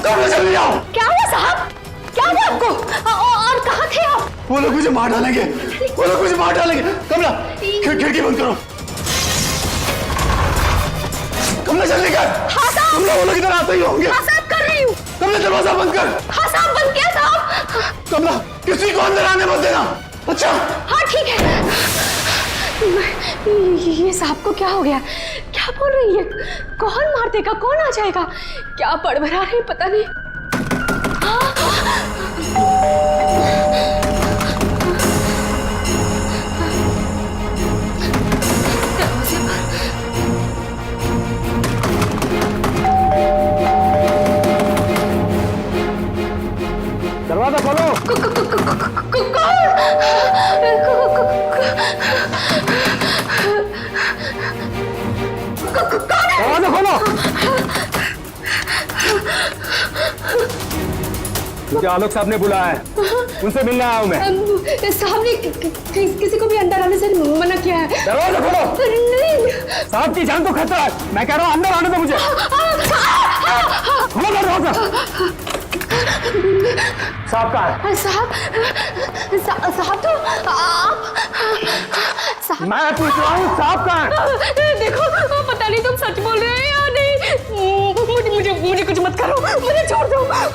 कमला जल्दी आओ। क्या हुआ साहब? क्या हुआ आपको? और कहाँ थे आप? वो लोग मुझे मार डालेंगे, वो लोग मुझे मार डालेंगे। कमला खिड़की बंद करो। कमला जल्दी कर। हाँ साहब। कमला वो लोग इधर आते ही होंगे। हाँ साहब कर रही हूँ। कमला दरवाजा बंद कर। हाँ साहब बंद किया साहब। कमला किसी को अंदर आने मत देना। अच्छा हाँ ठीक है। ये साहब को क्या हो गया? क्या बोल रही है? कौन मार देगा? कौन आ जाएगा? क्या बड़बड़ा रही पता नहीं। दरवाजा खोलो। दरवाजा खोलो। मुझे आलोक साहब ने बुलाया है, उनसे मिलने आया हूँ मैं। साहब ने किसी को भी अंदर आने से मना किया है। दरवाजा खोलो। नहीं साहब की जान को खतरा है, मैं कह रहा हूँ अंदर आने दो मुझे। खोलो दरवाजा। साहब कहाँ है? साहब तो आप साहब। मैं पूछ रहा हूँ साहब कहाँ है? देखो पता नहीं तुम सच बोल रहे हो या नहीं। मुझे कुछ मत करो, मुझे छोड़ दो। मैं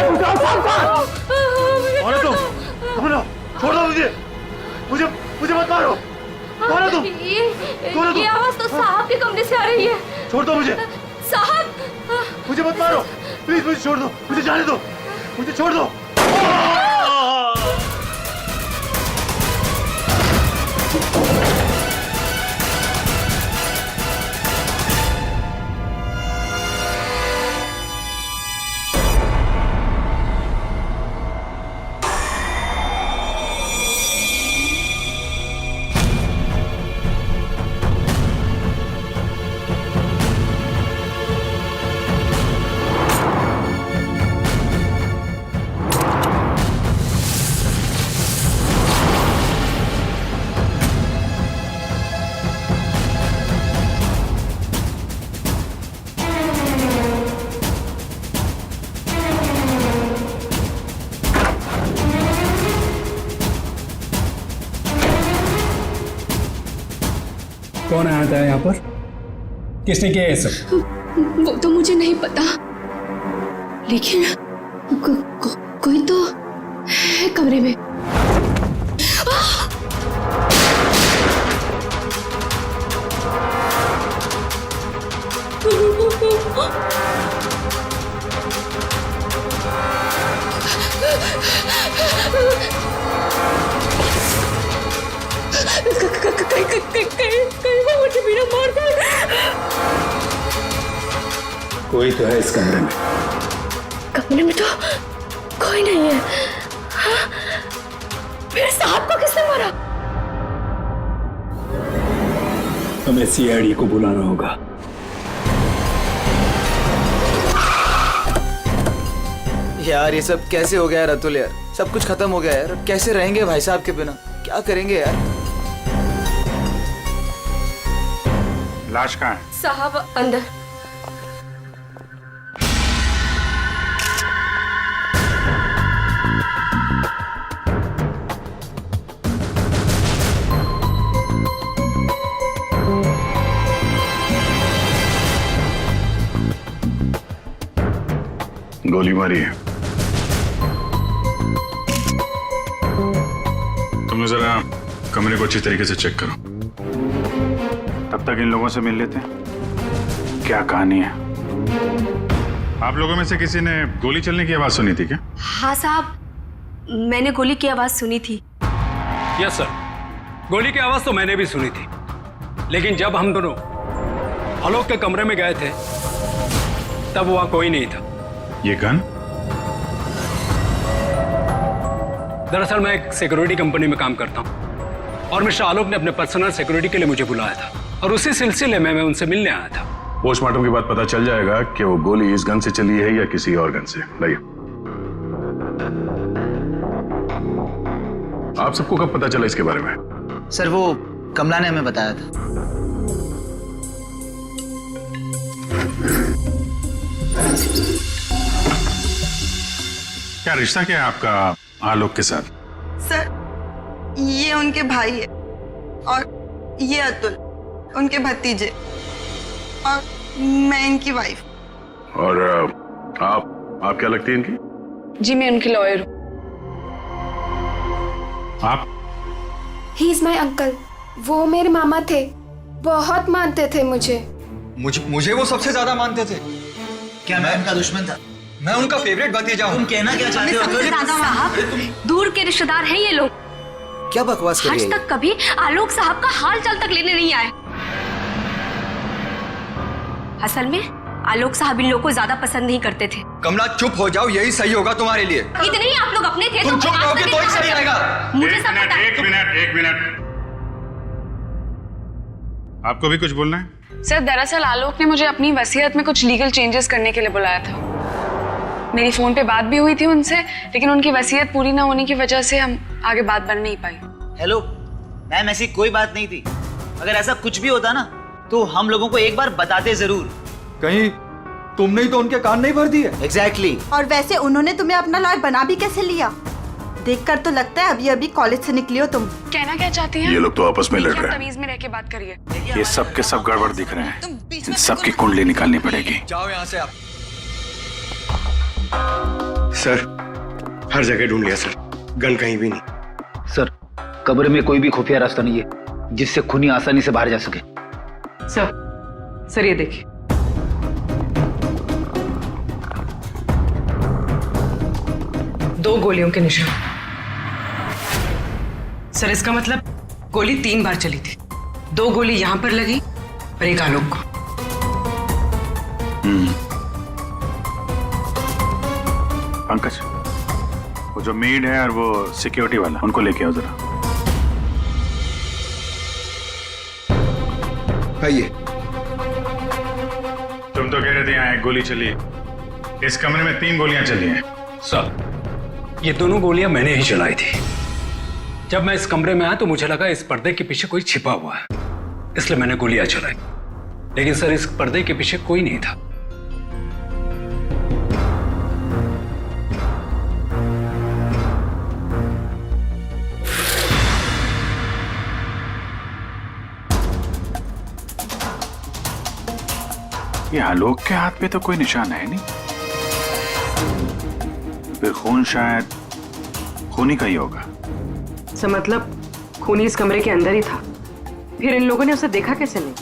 पूछ रहा हूँ साहब कहाँ है? कौन है तुम? छोड़ दो मुझे मत मारो। कौन है तुम? ये आवाज तो साहब के कमरे से आ रही है। छोड़ दो मुझे। साहब मुझे मत मारो प्लीज, मुझे छोड़ दो, मुझे जाने दो, मुझे छोड़ दो। कौन आया था यहाँ पर? किसने किया ये सब? वो तो मुझे नहीं पता, लेकिन कोई तो है कमरे में। कहीं वो मुझे बिना मार दे। कोई तो है इस कमरे में। कमरे में तो कोई नहीं है। हाँ? फिर साहब को किसने मारा? हमें सीआईडी को बुलाना होगा। यार ये सब कैसे हो गया यार अतुल? यार सब कुछ खत्म हो गया यार, कैसे रहेंगे भाई साहब के बिना? क्या करेंगे यार? लाश कहाँ है? साहब अंदर। गोली मारी है। तुम लोग जरा कमरे को अच्छी तरीके से चेक करो, तब तक इन लोगों से मिल लेते हैं। क्या कहानी है? आप लोगों में से किसी ने गोली चलने की आवाज सुनी थी क्या? हाँ साहब, मैंने गोली की आवाज सुनी थी। यस सर, गोली की आवाज तो मैंने भी सुनी थी, लेकिन जब हम दोनों आलोक के कमरे में गए थे तब वहां कोई नहीं था। ये गन? दरअसल मैं एक सिक्योरिटी कंपनी में काम करता हूं और मिस्टर आलोक ने अपने पर्सनल सिक्योरिटी के लिए मुझे बुलाया था और उसी सिलसिले में मैं उनसे मिलने आया था। पोस्टमार्टम के बाद पता चल जाएगा कि वो गोली इस गन से चली है या किसी और गन से। लाइए। आप सबको कब पता चला इसके बारे में? सर वो कमला ने हमें बताया था। क्या रिश्ता क्या है आपका आलोक के साथ? सर, ये उनके भाई है और ये अतुल उनके भतीजे और मैं इनकी वाइफ। और आप क्या लगती हैं इनकी? जी मैं उनकी लॉयर हूँ। आप? He is my uncle. वो मेरे मामा थे, बहुत मानते थे मुझे। मुझे वो सबसे ज्यादा मानते थे। क्या मैं उनका दुश्मन था? मैं उनका फेवरेट भतीजा हूँ। तुम कहना क्या चाहते हो? साहब दूर के रिश्तेदार हैं ये लोग। क्या बकवास कर रही आज है? तक कभी आलोक साहब का हाल चाल तक लेने नहीं आए। असल में आलोक साहब इन लोगों को ज्यादा पसंद नहीं करते थे। कमला चुप हो जाओ, यही सही होगा तुम्हारे लिए। इतने ही आप लोग अपने थे। तुम चुप रहोगे तो ही सही रहेगा। मुझे सब पता है। एक मिनट। आपको भी कुछ बोलना है? सर दरअसल आलोक ने मुझे अपनी वसीयत में कुछ लीगल चेंजेस करने के लिए बुलाया था। मेरी फोन पे बात भी हुई थी उनसे, लेकिन उनकी वसीयत पूरी ना होने की वजह से हम आगे बात बढ़ नहीं पाई। हेलो मैम, ऐसी कोई बात नहीं थी। अगर ऐसा कुछ भी होता ना तो हम लोगों को एक बार बताते जरूर। कहीं तुमने ही तो उनके कान नहीं भर दिए। एग्जैक्टली। और वैसे उन्होंने तुम्हें अपना लॉयर बना भी कैसे लिया? देखकर तो लगता है अभी कॉलेज से निकली हो तुम। कहना क्या चाहती हैं? ये लोग तो आपस में लड़ रहे हैं। तमीज में रह के बात करिए। ये सब के सब गड़बड़ दिख रहे हैं। इन सबकी कुंडली निकालनी पड़ेगी। जाओ यहाँ से आप। सर हर जगह ढूंढ लिया सर, गन कहीं भी नहीं। सर कब्र में कोई भी खुफिया रास्ता नहीं है जिससे खूनी आसानी से बाहर जा सके। सर ये देखिए। दो गोलियों के निशान। सर इसका मतलब गोली 3 बार चली थी। 2 गोली यहां पर लगी और एक आलोक को। पंकज, वो जो मेड है और वो सिक्योरिटी वाला, उनको लेके आओ जरा। आइए। तुम तो कह रहे थे यहाँ 1 गोली चली है, इस कमरे में 3 गोलियां चली हैं। सर ये दोनों गोलियां मैंने ही चलाई थी। जब मैं इस कमरे में आया तो मुझे लगा इस पर्दे के पीछे कोई छिपा हुआ है, इसलिए मैंने गोलियां चलाई। लेकिन सर इस पर्दे के पीछे कोई नहीं था। ये आलोक के हाथ पे तो कोई निशान है नहीं, फिर खून शायद खूनी का ही होगा। सर मतलब खूनी इस कमरे के अंदर ही था, फिर इन लोगों ने उसे देखा कैसे नहीं?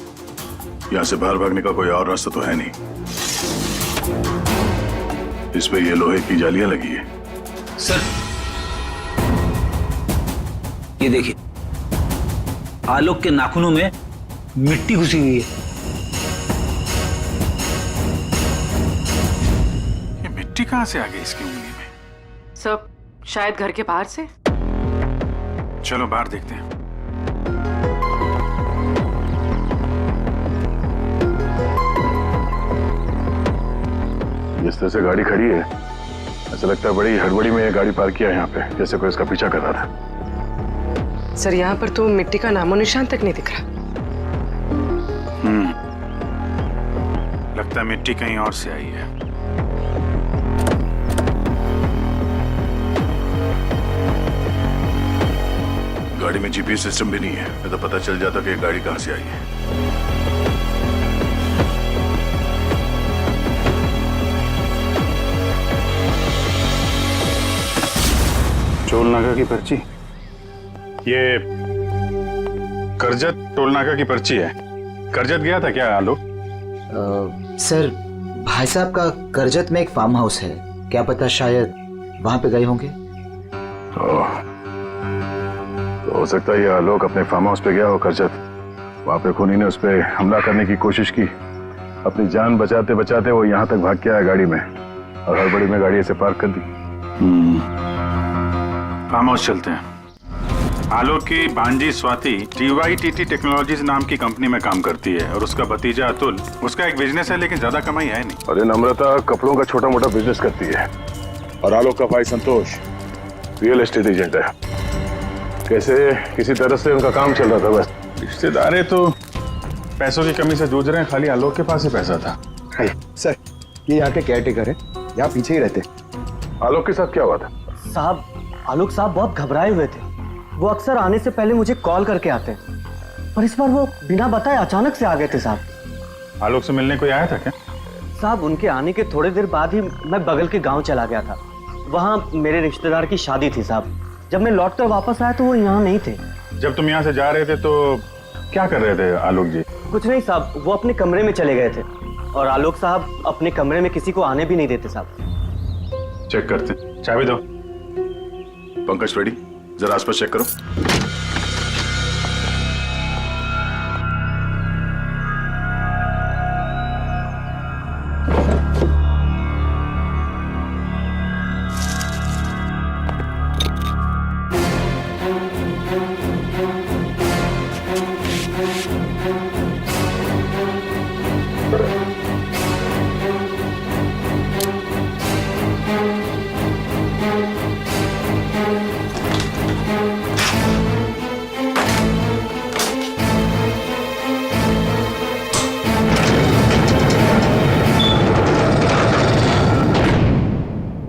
यहाँ से बाहर भागने का कोई और रास्ता तो है नहीं। इस पे ये लोहे की जालियां लगी है। सर ये देखिए, आलोक के नाखूनों में मिट्टी घुसी हुई है। ये मिट्टी कहाँ से आ गई इसकी उंगली में? सब शायद घर के बाहर से। चलो बाहर देखते हैं। जिस तरह से गाड़ी खड़ी है, ऐसा लगता है बड़ी हड़बड़ी में ये गाड़ी पार्क किया है यहाँ पे, जैसे कोई इसका पीछा कर रहा था। सर यहाँ पर तो मिट्टी का नामो निशान तक नहीं दिख रहा। लगता है मिट्टी कहीं और से आई है। गाड़ी में जीपीएस सिस्टम भी नहीं है, नहीं तो पता चल जाता कि गाड़ी कहां से आई है। टोल नाका की पर्ची, ये करजत टोल नाका की पर्ची है। करजत गया था क्या आलोक? सर भाई साहब का करजत में एक फार्म हाउस है, क्या पता शायद वहां पे गए होंगे। तो हो सकता है ये आलोक अपने फार्म हाउस पे गया हो करजत। वहां पे खूनी ने उस पर हमला करने की कोशिश की, अपनी जान बचाते बचाते वो यहाँ तक भाग के आया गाड़ी में, और हड़बड़ी में गाड़ी ऐसे पार्क कर दी। फार्म हाउस चलते हैं। आलोक की भांजी स्वाति TYTT टेक्नोलॉजीज नाम की कंपनी में काम करती है, और उसका भतीजा अतुल, उसका एक बिजनेस है लेकिन ज्यादा कमाई है नहीं। और ये नम्रता कपड़ों का छोटा मोटा बिजनेस करती है, और आलोक का भाई संतोष रियल एस्टेट एजेंट है। कैसे किसी तरह से उनका काम चल रहा था बस। रिश्तेदार तो पैसों की कमी से जूझ रहे हैं, खाली आलोक के पास ही पैसा था। सर ये यहाँ के केयर टेकर है, यहाँ पीछे ही रहते। आलोक के साथ क्या हुआ था? साहब, आलोक साहब बहुत घबराए हुए थे। वो अक्सर आने से पहले मुझे कॉल करके आते, पर इस बार वो बिना बताए अचानक से आ गए थे साहब। आलोक से मिलने कोई आया था क्या? साहब, उनके आने के थोड़ी देर बाद ही मैं बगल के गांव चला गया था। वहाँ मेरे रिश्तेदार की शादी थी साहब। जब मैं लौटकर वापस आया तो वो यहाँ नहीं थे। जब तुम यहाँ से जा रहे थे तो क्या कर रहे थे आलोक जी? कुछ नहीं साहब, वो अपने कमरे में चले गए थे और आलोक साहब अपने कमरे में किसी को आने भी नहीं देते साहब। चेक करते, चाबी दो। पंकज रेडी, जरा आसपास चेक करो।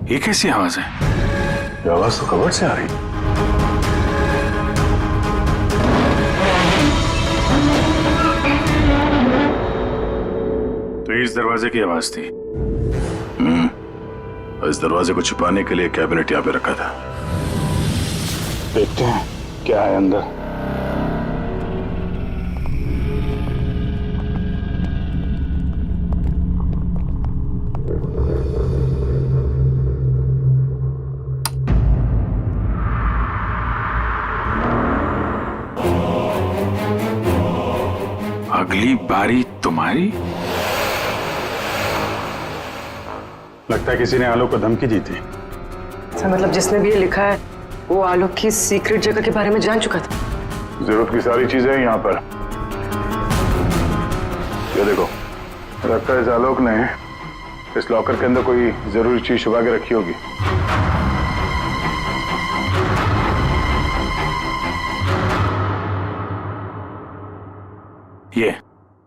ये कैसी आवाज है? ये आवाज तो कबर्ड से आ रही। तो इस दरवाजे की आवाज थी। इस दरवाजे को छुपाने के लिए कैबिनेट यहाँ पे रखा था। देखते हैं क्या है अंदर। अगली बारी तुम्हारी। लगता है किसी ने आलोक को धमकी दी थी। सर मतलब जिसने भी ये लिखा है वो आलोक की सीक्रेट जगह के बारे में जान चुका था। जरूरत की सारी चीजें हैं यहाँ पर। ये देखो, लगता है इस आलोक ने इस लॉकर के अंदर कोई जरूरी चीज छुपा के रखी होगी। ये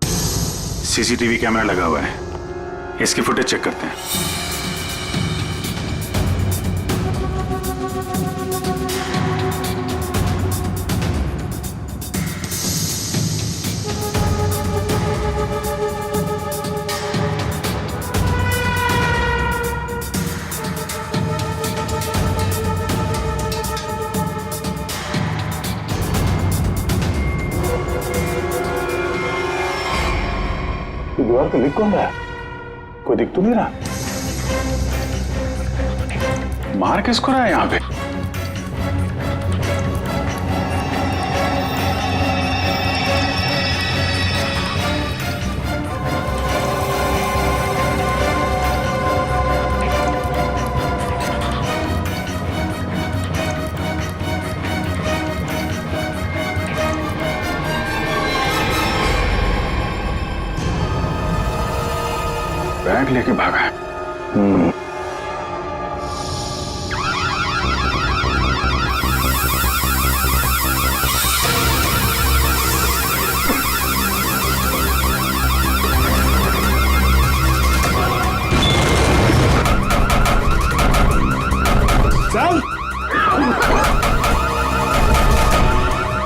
सीसीटीवी कैमरा लगा हुआ है, इसकी फुटेज चेक करते हैं। दीवार पे लिख कौन रहा है? कोई दिख तो नहीं रहा। मार किसको रहा है यहाँ पे? बैग लेके भागा है। सर,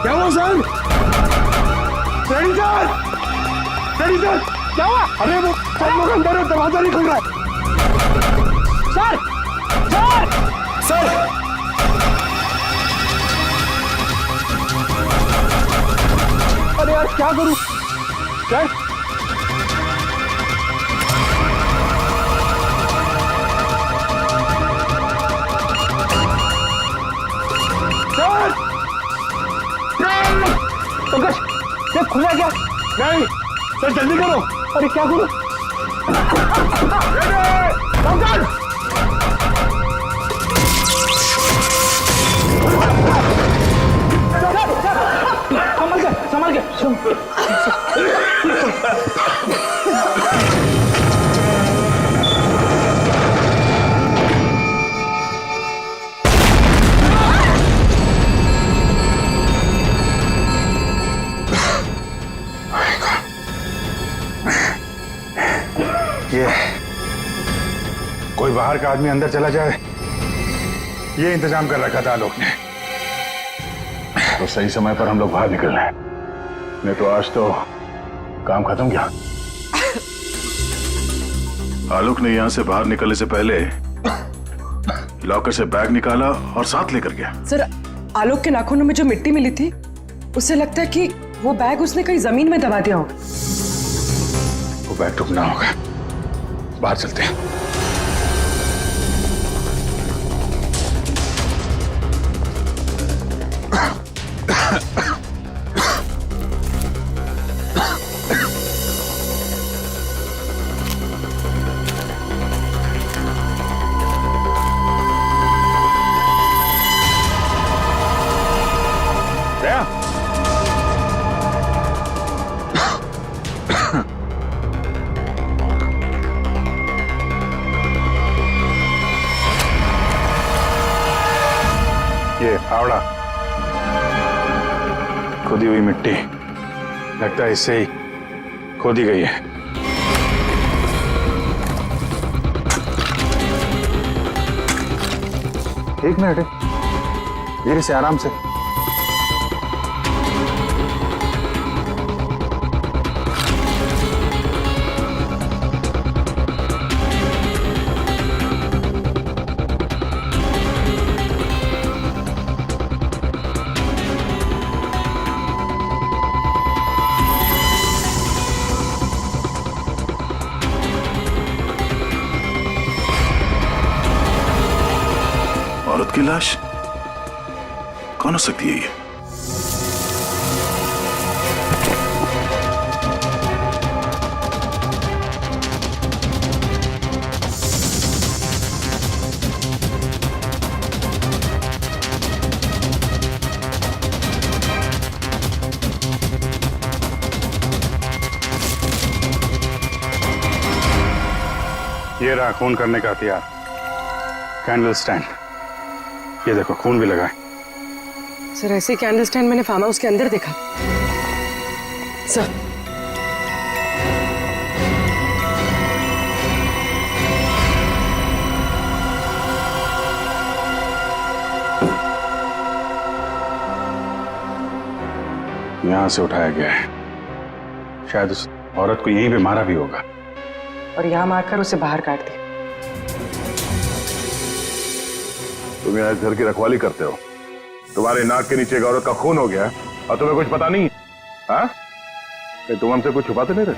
क्या हुआ sir? Ready sir, ready sir, क्या हुआ? अरे वो सब लोग अंदर है, दरवाजा नहीं खुल रहा है। सर, सर, सर, अरे यार क्या करूं? सर, पंकज, ये खुला क्या? नहीं सर, जल्दी करो। अरे क्या करो? पंकज, संभल के, संभल के। कोई बाहर का आदमी अंदर चला जाए, ये इंतजाम कर रखा था आलोक ने। तो सही समय पर हम लोग बाहर निकल रहे हैं, नहीं तो आज तो काम खत्म गया। आलोक ने यहां से बाहर निकलने से पहले लॉकर से बैग निकाला और साथ लेकर गया। सर, आलोक के नाखूनों में जो मिट्टी मिली थी, उससे लगता है कि वो बैग उसने कहीं जमीन में दबा दिया होगा। वो बैग टूटना होगा, बाहर चलते हैं। ये फावड़ा, खोदी हुई मिट्टी, लगता है इससे ही खोदी गई है। एक मिनट, धीरे से, आराम से। औरत की लाश कौन हो सकती है ये? ये रहा खून करने का हथियार, कैंडल स्टैंड। ये देखो, खून भी लगा है। सर, ऐसे कैंडल स्टैंड मैंने फार्म हाउस के अंदर देखा। सर, यहां से उठाया गया है, शायद उस औरत को यहीं पे मारा भी होगा और यहाँ मारकर उसे बाहर काट दिया। तुम यहाँ घर की रखवाली करते हो, तुम्हारे नाक के नीचे एक औरत का खून हो गया और तुम्हें कुछ पता नहीं? हाँ, तुम हमसे कुछ छुपाते नहीं रहे?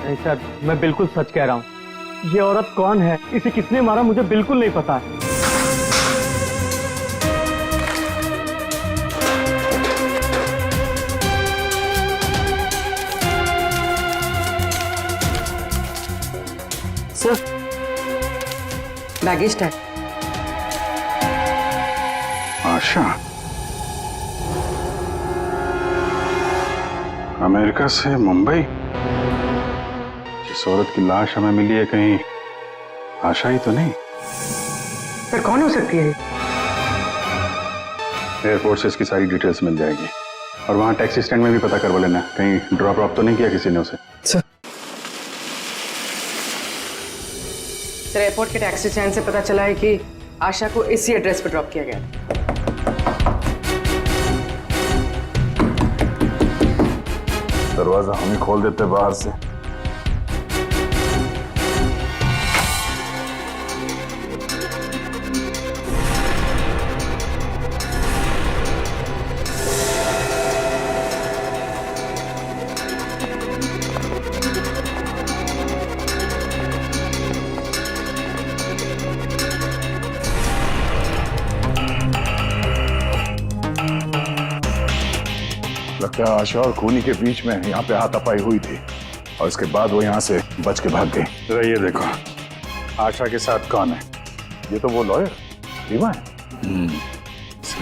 नहीं सर, मैं बिल्कुल सच कह रहा हूँ। ये औरत कौन है, इसे किसने मारा, मुझे बिल्कुल नहीं पता है। Sir, baggage tag. Asha, America से मुंबई। जिस औरत की लाश हमें मिली है, कहीं आशा ही तो नहीं? फिर कौन हो सकती है? एयरपोर्ट से इसकी सारी डिटेल्स मिल जाएगी और वहां टैक्सी स्टैंड में भी पता करवा लेना, कहीं ड्रॉप ड्रॉप तो नहीं किया किसी ने उसे। सर, एयरपोर्ट के टैक्सी स्टैंड से पता चला है कि आशा को इसी एड्रेस पर ड्रॉप किया गया। दरवाजा हम ही खोल देते बाहर से। लगता है आशा और खूनी के बीच में यहाँ पे हाथापाई हुई थी और इसके बाद वो यहाँ से बच के भाग गई। जरा ये देखो, आशा के साथ कौन है? ये तो वो लॉयर रीमा है।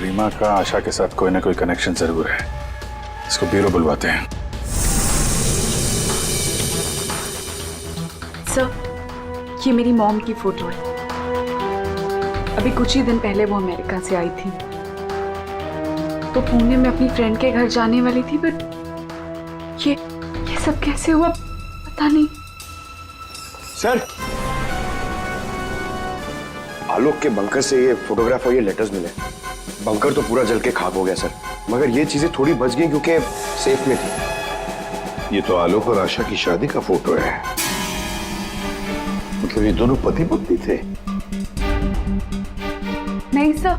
रीमा का आशा के साथ कोई ना कोई कनेक्शन जरूर है। इसको ब्यूरो बुलवाते हैं। सर, ये मेरी मॉम की फोटो है। अभी कुछ ही दिन पहले वो अमेरिका से आई थी, तो पुणे में अपनी फ्रेंड के घर जाने वाली थी, बट ये सब कैसे हुआ पता नहीं। सर, आलोक के बंकर से ये फोटोग्राफ और ये लेटर्स मिले। बंकर तो पूरा जल के खाक हो गया सर, मगर ये चीजें थोड़ी बच गई क्योंकि सेफ में थी। ये तो आलोक और आशा की शादी का फोटो है। मतलब ये दोनों पति पत्नी थे? नहीं सर,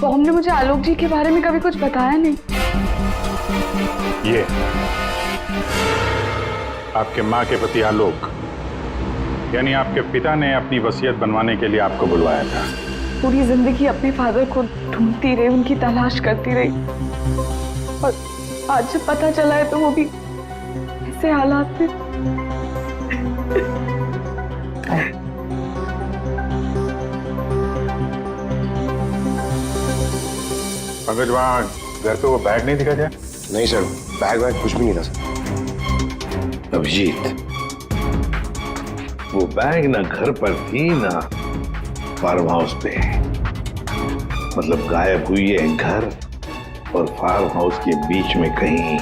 बॉम ने मुझे आलोक जी के बारे में कभी कुछ बताया नहीं। ये आपके माँ के पति आलोक, यानी आपके पिता ने अपनी वसीयत बनवाने के लिए आपको बुलवाया था। पूरी जिंदगी अपने फादर को ढूंढती रही, उनकी तलाश करती रही, और आज जब पता चला है तो वो भी ऐसे हालात में। पंकज, वहाँ घर पे वो बैग नहीं दिखा जाए? नहीं सर, बैग वैग कुछ भी नहीं था सर। अभिजीत, वो बैग ना घर पर थी ना फार्म हाउस पे। मतलब गायब हुई है घर और फार्म हाउस के बीच में कहीं।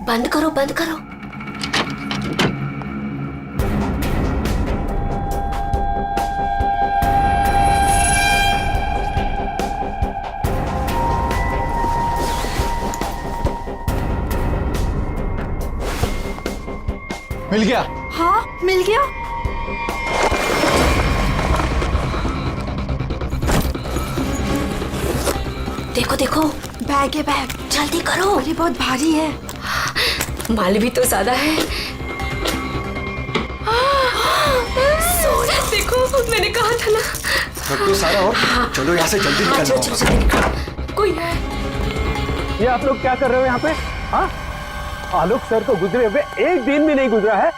बंद करो, बंद करो। मिल गया? हाँ, मिल गया। देखो देखो, बैग है बैग, जल्दी करो। अरे बहुत भारी है, माल भी तो ज्यादा है। देखो, मैंने कहा था ना। सब तो सारा हो। चलो यहाँ से जल्दी निकलना। कोई है? ये आप लोग क्या कर रहे हो यहाँ पे? हाँ, आलोक सर को गुजरे हुए एक दिन भी नहीं गुजरा है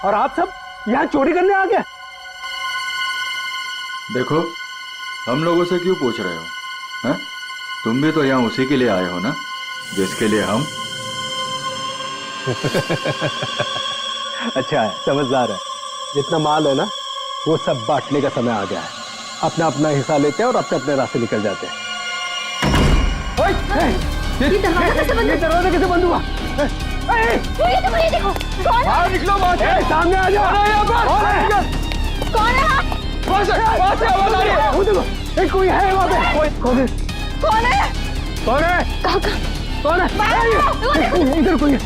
और आप सब यहाँ चोरी करने आ गए। देखो, हम लोगों से क्यों पूछ रहे हो? हैं? तुम भी तो यहाँ उसी के लिए आए हो ना, जिसके लिए हम। अच्छा है, समझदार है। जितना माल है ना, वो सब बांटने का समय आ गया है। अपना अपना हिस्सा लेते हैं और अपने अपने रास्ते निकल जाते हैं। ये दरवाजा कैसे बंद? ये दरवाजा कैसे बंद हुआ? ये देखो, कौन बाहर निकलो, बाहर सामने आ जाओ। कौन है? वो देखो, कोई है वहाँ पे। कौन है? कौन है? कौन है? कौन है? इधर कोई है।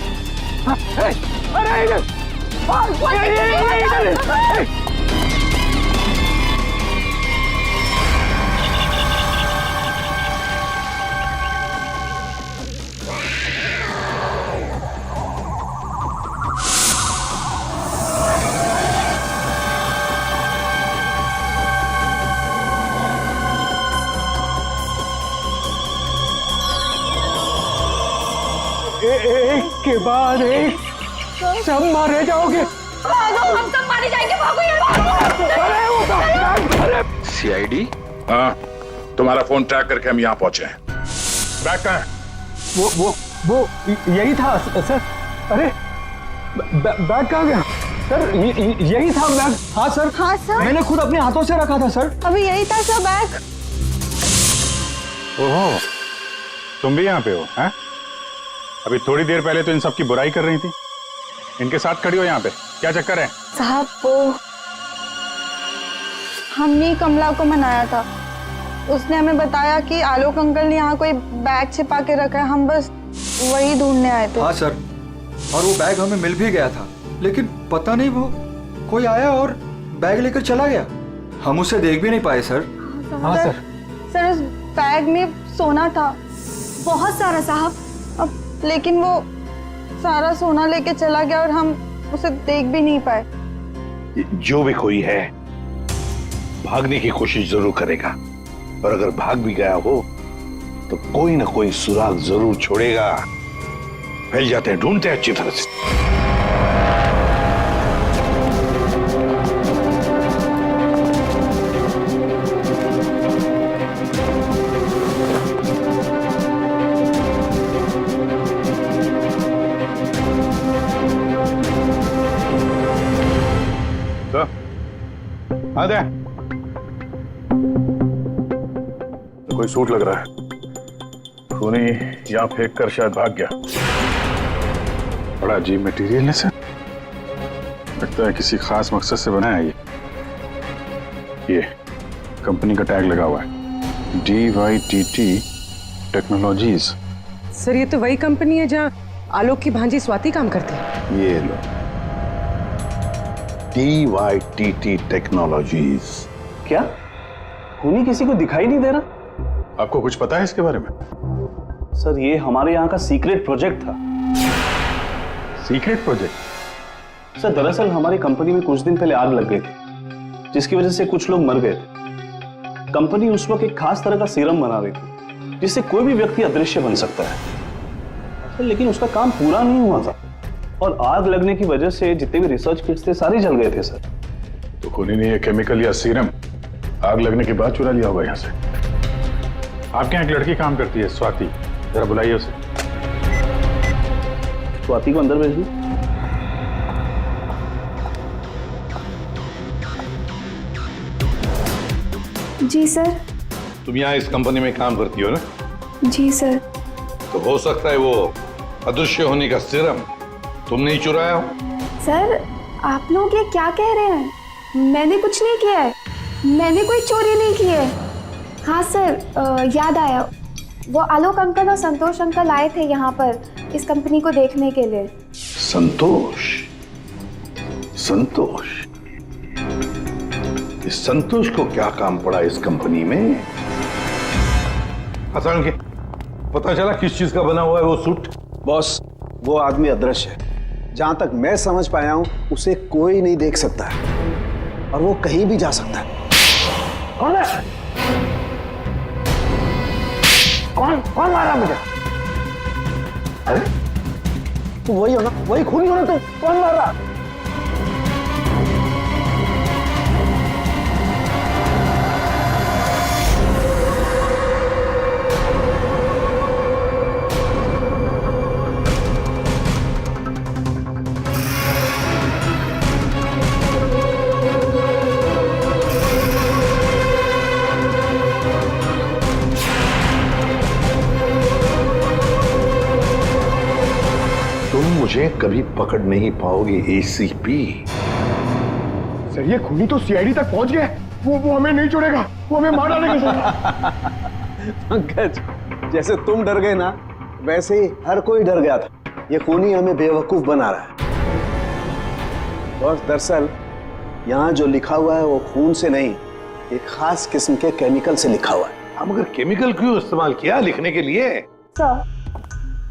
अरे इधर, इधर। एक के बाद एक सब मारे जाओगे। हम सब मारे जाएंगे, भागो यार। सीआईडी? हाँ, तुम्हारा फोन ट्रैक करके हम यहाँ पहुंचे हैं। बैग कहाँ है? वो यही था सर। अरे बैग कहाँ गया सर? यही था बैग। हाँ सर। हाँ सर, मैंने खुद अपने हाथों से रखा था सर। अभी यही था सर बैग। ओहो, तुम भी यहाँ पे हो? हैं? अभी थोड़ी देर पहले तो इन सब की बुराई कर रही थी, इनके साथ खड़ी हो यहाँ पे, क्या चक्कर है? साहब, वो हमने कमला को मनाया था। उसने हमें बताया कि आलोक अंकल ने यहाँ कोई बैग छिपा के रखा है। हम बस वही ढूंढने आए थे। हाँ सर, और वो बैग हमें मिल भी गया था, लेकिन पता नहीं वो कोई आया और बैग लेकर चला गया। हम उसे देख भी नहीं पाए सर। हाँ सर। सर, उस बैग में सोना था, बहुत सारा साहब। अब लेकिन वो सारा सोना लेके चला गया और हम उसे देख भी नहीं पाए। जो भी कोई है भागने की कोशिश जरूर करेगा, और अगर भाग भी गया हो तो कोई ना कोई सुराग जरूर छोड़ेगा। फैल जाते हैं, ढूंढते हैं अच्छी तरह से। आदे, कोई सूट लग रहा है। खूनी यहाँ फेंक कर शायद भाग गया। बड़ा अजीब मटेरियल है सर। लगता है किसी खास मकसद से बनाया है ये कंपनी का टैग लगा हुआ है, DYTT टेक्नोलॉजीज। सर ये तो वही कंपनी है जहाँ आलोक की भांजी स्वाति काम करती है। ये लो, DYTT टेक्नोलॉजीज। क्या खूनी किसी को दिखाई नहीं दे रहा? आपको कुछ पता है इसके बारे में? सर ये हमारे यहाँ का सीक्रेट प्रोजेक्ट था। Secret project? सर दरअसल हमारी कंपनी में कुछ दिन पहले आग लग गई थी, जिसकी वजह से कुछ लोग मर गए थे। कंपनी उस वक्त एक खास तरह का सीरम बना रही थी, जिससे कोई भी व्यक्ति अदृश्य बन सकता है। लेकिन उसका काम पूरा नहीं हुआ था और आग लगने की वजह से जितने भी रिसर्च किट्स थे सारे जल गए थे सर। तो खूनी ने ये केमिकल या सीरम आग लगने के बाद चुरा लिया होगा यहाँ से। आपके यहाँ एक लड़की काम करती है, स्वाति, जरा बुलाइए उसे। स्वाति को अंदर भेज दो। जी सर। तुम यहाँ इस कंपनी में काम करती हो ना? जी सर। तो हो सकता है वो अदृश्य होने का सीरम तुम नहीं चुराया हो? सर आप लोग ये क्या कह रहे हैं? मैंने कुछ नहीं किया है, मैंने कोई चोरी नहीं की है। हाँ सर याद आया, वो आलोक अंकल और संतोष अंकल आए थे यहाँ पर इस कंपनी को देखने के लिए। संतोष? संतोष? इस संतोष को क्या काम पड़ा इस कंपनी में? अचानक के पता चला किस चीज का बना हुआ है वो सूट? बॉस वो आदमी अदृश्य है, जहां तक मैं समझ पाया हूं उसे कोई नहीं देख सकता है और वो कहीं भी जा सकता है। कौन है? कौन मारा मुझे? अरे तू वही हो ना, वही खूनी हो ना तू? कौन मार रहा? मुझे कभी पकड़ नहीं पाओगे ACP। सर ये खूनी तो CID तक पहुंच गया। वो हमें नहीं छोड़ेगा, वो हमें मार डालेगा सर। पंकज जैसे तुम डर गए ना, वैसे ही हर कोई डर गया था। ये खूनी हमें बेवकूफ बना रहा है। और दरअसल यहाँ जो लिखा हुआ है वो खून से नहीं, एक खास किस्म के केमिकल से लिखा हुआ है। हम अगर केमिकल क्यों इस्तेमाल किया लिखने के लिए? सर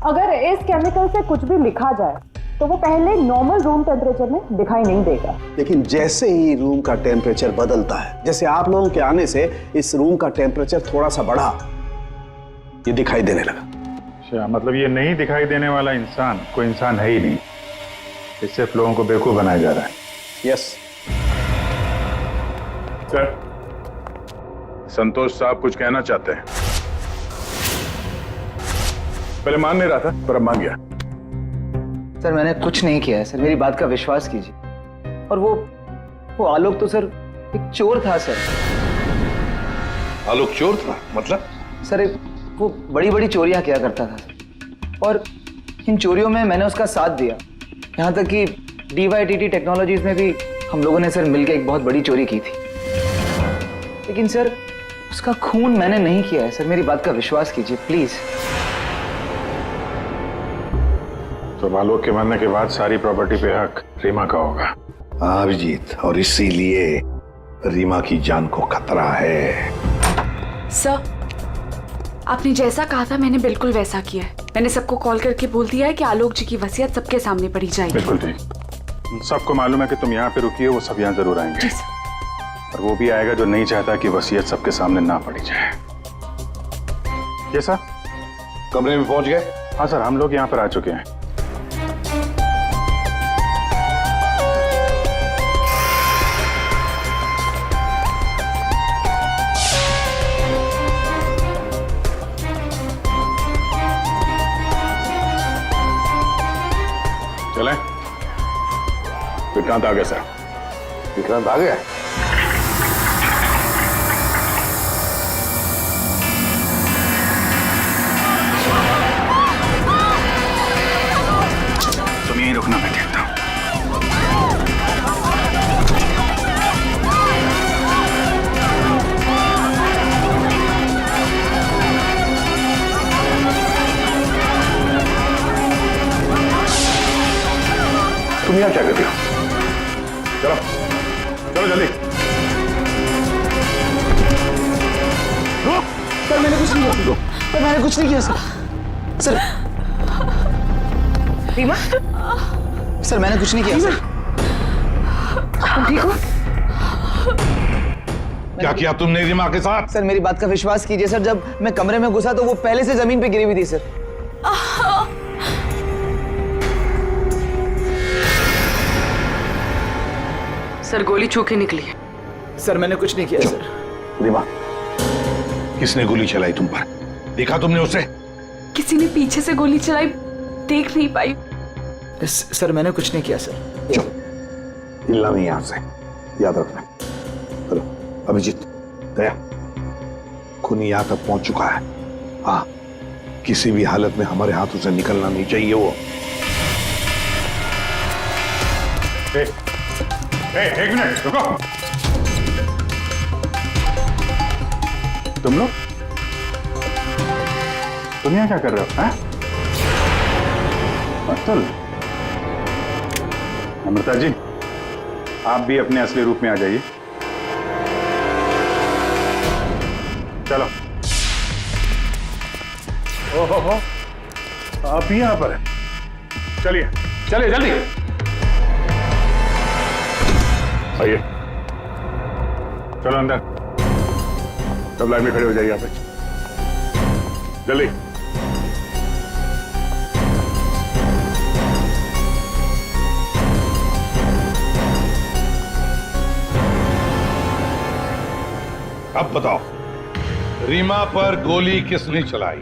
अगर इस केमिकल से कुछ भी लिखा जाए तो वो पहले नॉर्मल रूम टेम्परेचर में दिखाई नहीं देगा, लेकिन जैसे ही रूम का टेम्परेचर बदलता है, जैसे आप लोगों के आने से इस रूम का टेम्परेचर थोड़ा सा बढ़ा, ये दिखाई देने लगा। अच्छा, मतलब ये नहीं दिखाई देने वाला इंसान कोई इंसान है ही नहीं, ये सिर्फ लोगों को बेवकूफ बनाया जा रहा है। यस सर, संतोष साहब कुछ कहना चाहते हैं। पहले मान नहीं रहा था पर अब मान गया। सर मैंने कुछ नहीं किया है सर, मेरी बात का विश्वास कीजिए। और वो आलोक तो सर एक चोर था सर। आलोक चोर था? मतलब? सर वो बड़ी बड़ी चोरियां किया करता था सर, और इन चोरियों में मैंने उसका साथ दिया। यहाँ तक कि DYTT टेक्नोलॉजीज में भी हम लोगों ने सर मिलकर एक बहुत बड़ी चोरी की थी। लेकिन सर उसका खून मैंने नहीं किया है सर, मेरी बात का विश्वास कीजिए प्लीज। तो आलोक के मरने के बाद सारी प्रॉपर्टी पे हक रीमा का होगा। हाँ अभिजीत, और इसीलिए रीमा की जान को खतरा है। सर आपने जैसा कहा था मैंने बिल्कुल वैसा किया है। मैंने सबको कॉल करके बोल दिया है कि आलोक जी की वसीयत सबके सामने पढ़ी जाएगी। बिल्कुल ठीक। सबको मालूम है कि तुम यहाँ पे रुकी हो, वो सब यहाँ जरूर आएंगे। जी सर। और वो भी आएगा जो नहीं चाहता कि वसीयत सबके सामने ना पड़ी जाए। ये सर कमरे में पहुंच गए? हाँ सर, हम लोग यहाँ पर आ चुके हैं। चलें? विक्रांत आ गया सर। विक्रांत आ गया? तुम यहीं रुकना, मैं देखता हूं। तुम यहाँ क्या कर रही हो? चलो चलो जल्दी। सर मैंने कुछ नहीं किया। सर मैंने कुछ नहीं किया सर। रीमा, सर मैंने कुछ नहीं किया सर। तुम ठीक हो? क्या किया तुमने रीमा के साथ? सर मेरी बात का विश्वास कीजिए सर, जब मैं कमरे में घुसा तो वो पहले से जमीन पे गिरी हुई थी सर। सर गोली छू के निकली है। सर मैंने कुछ नहीं किया सर। रीमा, किसने गोली चलाई तुम पर? देखा तुमने उसे? किसी ने पीछे से गोली चलाई, देख नहीं पाई। सर मैंने कुछ नहीं किया सर। चुप, हिलना नहीं यहां से, याद रखना। हेलो अभिजीत, दया, खूनी यहां तक पहुंच चुका है। हाँ, किसी भी हालत में हमारे हाथों से निकलना नहीं चाहिए वो। एक मिनट रुको। तुम लोग यहाँ क्या कर रहे हो? हैं? अतुल, अमृता जी, आप भी अपने असली रूप में आ जाइए। चलो। ओहो, आप भी यहाँ पर हैं। चलिए चलिए जल्दी आइए। चलो अंदर, सब लाइन में खड़े हो जाइए यहाँ पे, जल्दी। अब बताओ, रीमा पर गोली किसने चलाई?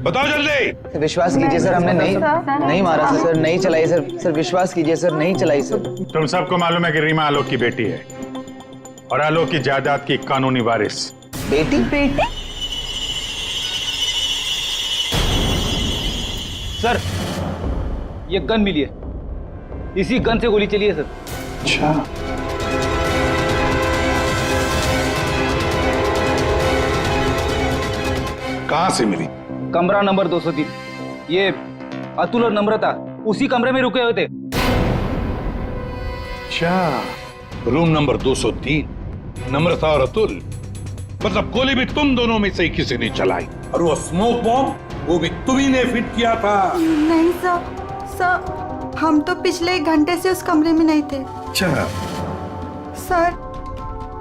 बताओ जल्दी। विश्वास कीजिए सर, हमने नहीं मारा सर। नहीं चलाई सर। सर विश्वास कीजिए सर, नहीं चलाई सर। तुम सबको मालूम है कि रीमा आलोक की बेटी है और आलोक की जायदाद की कानूनी वारिस। बेटी? सर ये गन मिली है, इसी गन से गोली चली है सर। अच्छा, कहां से मिली? कमरा नंबर 203। ये अतुल और नम्रता उसी कमरे में रुके हुए थे। अच्छा, रूम नंबर 203, नम्रता और अतुल। मतलब गोली भी तुम दोनों में से ही किसी ने चलाई, और वो स्मोक बॉम्ब वो भी तुम्ही ने फिट किया था। नहीं सर, हम तो पिछले 1 घंटे से उस कमरे में नहीं थे। अच्छा सर,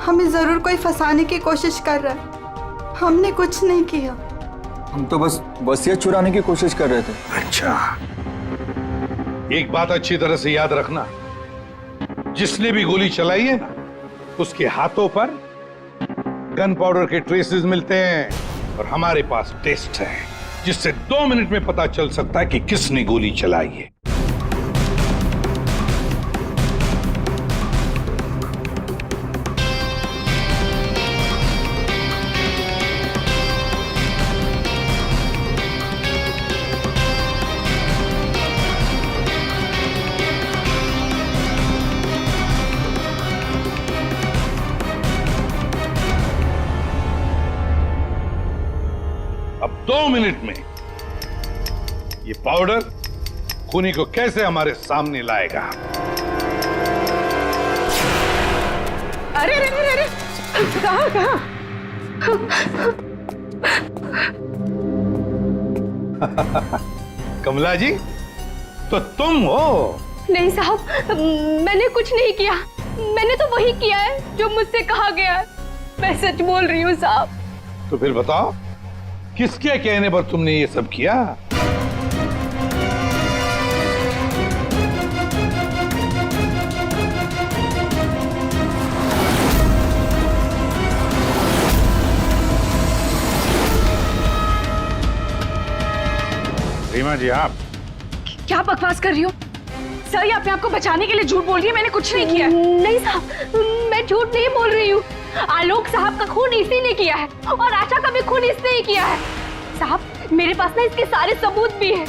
हमें जरूर कोई फंसाने की कोशिश कर रहा है। हमने कुछ नहीं किया। हम तो बस वसीयत चुराने की कोशिश कर रहे थे। अच्छा, एक बात अच्छी तरह से याद रखना, जिसने भी गोली चलाई है ना, उसके हाथों पर गन पाउडर के ट्रेसेस मिलते हैं, और हमारे पास टेस्ट है जिससे 2 मिनट में पता चल सकता है कि किसने गोली चलाई है। अब 2 मिनट में ये पाउडर खूनी को कैसे हमारे सामने लाएगा? अरे अरे अरे अरे, कहाँ? कमला जी, तो तुम हो? नहीं साहब, मैंने कुछ नहीं किया। मैंने तो वही किया है जो मुझसे कहा गया है। मैं सच बोल रही हूँ साहब। तो फिर बताओ, किसके कहने पर तुमने ये सब किया? रीमा जी, आप क्या बकवास कर रही हो? सर, ये अपने आप को बचाने के लिए झूठ बोल रही है। मैंने कुछ नहीं किया। नहीं साहब, मैं झूठ नहीं बोल रही हूँ। आलोक साहब का खून इसी ने किया है, और आशा का भी खून इसने ही किया है। साहब, मेरे पास ना इसके सारे सबूत भी हैं।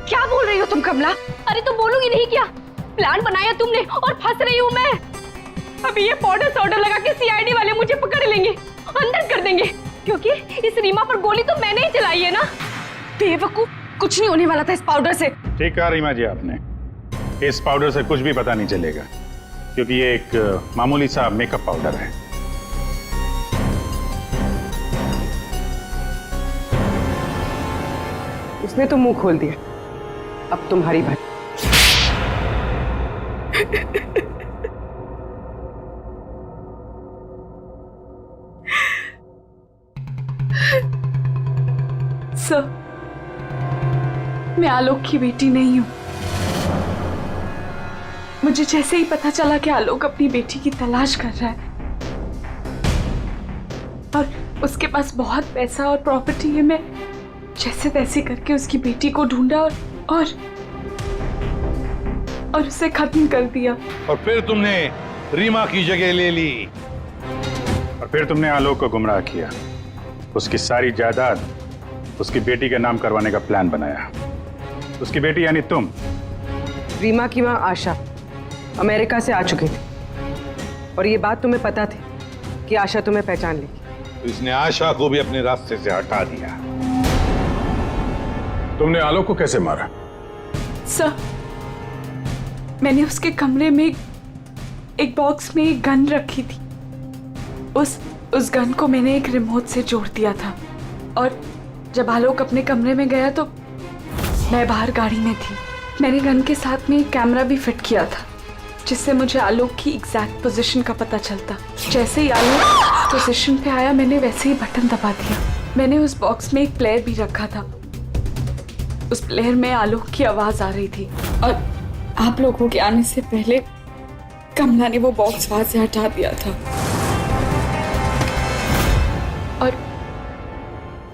क्या बोल रही हो तुम कमला? अरे तो बोलूंगी नहीं क्या? प्लान बनाया तुमने और फंस रही हूँ मैं। अभी ये पाउडर सौडर लगा के सीआईडी वाले मुझे पकड़ लेंगे, अंदर कर देंगे, क्योंकि इस रीमा पर गोली तो मैंने ही चलाई है ना। बेवकूफ, कुछ नहीं होने वाला था इस पाउडर से। ठीक कहा रीमा जी आपने, इस पाउडर से कुछ भी पता नहीं चलेगा, क्योंकि ये एक मामूली सा मेकअप पाउडर है। उसने तो मुंह खोल दिया, अब तुम्हारी बात। सर, मैं आलोक की बेटी नहीं हूं। मुझे जैसे ही पता चला कि आलोक अपनी बेटी की तलाश कर रहा है और उसके पास बहुत पैसा और प्रॉपर्टी है, मैं जैसे तैसे करके उसकी बेटी को ढूंढा और उसे खत्म कर दिया। और फिर तुमने रीमा की जगह ले ली। और फिर तुमने आलोक को गुमराह किया, उसकी सारी जायदाद उसकी बेटी के नाम करवाने का प्लान बनाया। उसकी बेटी यानी तुम। रीमा की मां आशा अमेरिका से आ चुकी थी और ये बात तुम्हें पता थी कि आशा तुम्हें पहचान लेगी। तो इसने आशा को भी अपने रास्ते से हटा दिया। तुमने आलोक को कैसे मारा? सर, मैंने उसके कमरे में एक बॉक्स में एक गन रखी थी। उस गन को मैंने एक रिमोट से जोड़ दिया था और जब आलोक अपने कमरे में गया तो मैं बाहर गाड़ी में थी। मैंने गन के साथ में एक कैमरा भी फिट किया था जिससे मुझे आलोक की एग्जैक्ट पोजीशन का पता चलता। जैसे ही आलोक पोजीशन पे आया मैंने वैसे ही बटन दबा दिया। मैंने उस बॉक्स में एक प्लेयर भी रखा था। उस प्लेयर में आलोक की आवाज आ रही थी और आप लोगों के आने से पहले कमला ने वो बॉक्स वहां से हटा दिया था और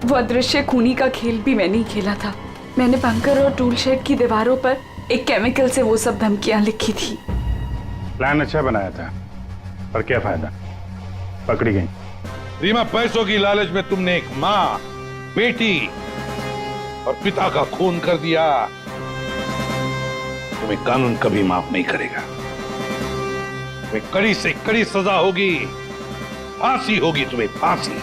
वो अदृश्य खूनी का खेल भी मैंने ही खेला था। मैंने बंकर और टूल शेड की दीवारों पर एक केमिकल से वो सब धमकियां लिखी थी। प्लान अच्छा बनाया था, पर क्या फायदा, पकड़ी गई। रीमा, पैसों की लालच में तुमने एक माँ, बेटी और पिता का खून कर दिया। तुम्हें कानून कभी माफ नहीं करेगा। तुम्हें कड़ी से कड़ी सजा होगी, फांसी होगी तुम्हें, फांसी।